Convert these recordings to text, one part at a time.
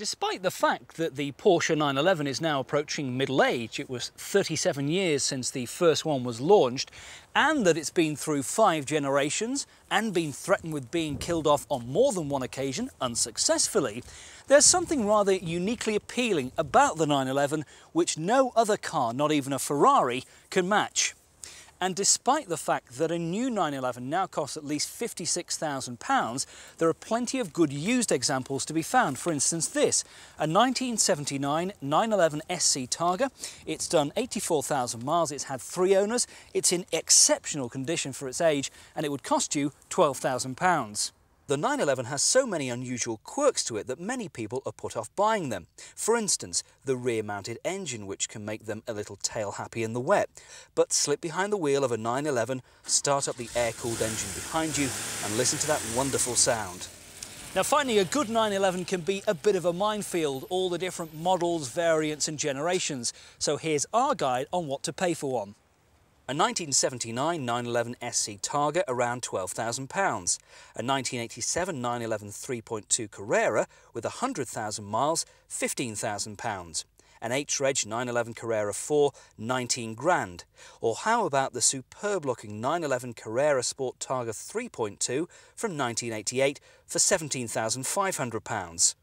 Despite the fact that the Porsche 911 is now approaching middle age, it was 37 years since the first one was launched, and that it's been through 5 generations and been threatened with being killed off on more than one occasion unsuccessfully, there's something rather uniquely appealing about the 911 which no other car, not even a Ferrari, can match. And despite the fact that a new 911 now costs at least £56,000, there are plenty of good used examples to be found. For instance, this, a 1979 911 SC Targa. It's done 84,000 miles, it's had 3 owners, it's in exceptional condition for its age, and it would cost you £12,000. The 911 has so many unusual quirks to it that many people are put off buying them. For instance, the rear-mounted engine, which can make them a little tail-happy in the wet. But slip behind the wheel of a 911, start up the air-cooled engine behind you and listen to that wonderful sound. Now, finding a good 911 can be a bit of a minefield, all the different models, variants and generations. So here's our guide on what to pay for one. A 1979 911 SC Targa, around £12,000. A 1987 911 3.2 Carrera with 100,000 miles, £15,000. An H-Reg 911 Carrera 4, 19 grand. Or how about the superb looking 911 Carrera Sport Targa 3.2 from 1988 for £17,500.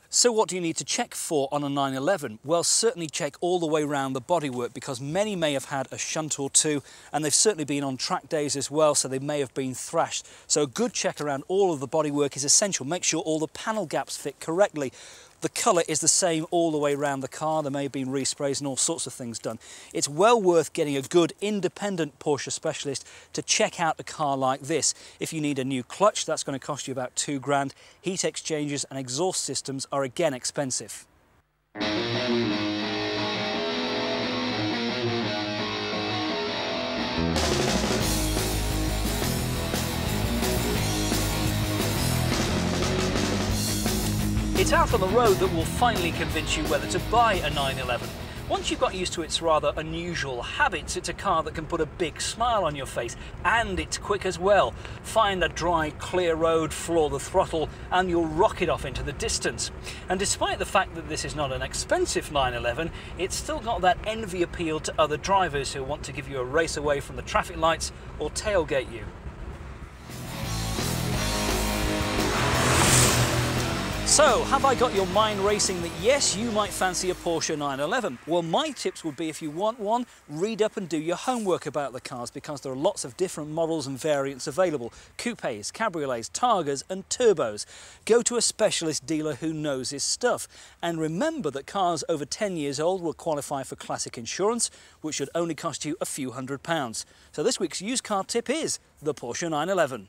So what do you need to check for on a 911? Well, certainly check all the way around the bodywork, because many may have had a shunt or two, and they've certainly been on track days as well, so they may have been thrashed. So a good check around all of the bodywork is essential. Make sure all the panel gaps fit correctly. The colour is the same all the way around the car. There may have been resprays and all sorts of things done. It's well worth getting a good independent Porsche specialist to check out a car like this. If you need a new clutch, that's going to cost you about 2 grand. Heat exchangers and exhaust systems are again expensive. It's out on the road that will finally convince you whether to buy a 911. Once you've got used to its rather unusual habits, it's a car that can put a big smile on your face, and it's quick as well. Find a dry, clear road, floor the throttle, and you'll rocket off into the distance. And despite the fact that this is not an expensive 911, it's still got that envy appeal to other drivers who want to give you a race away from the traffic lights or tailgate you. So, have I got your mind racing that yes, you might fancy a Porsche 911? Well, my tips would be, if you want one, read up and do your homework about the cars, because there are lots of different models and variants available. Coupes, cabriolets, Targas and turbos. Go to a specialist dealer who knows his stuff. And remember that cars over 10 years old will qualify for classic insurance, which should only cost you a few £100s. So this week's used car tip is the Porsche 911.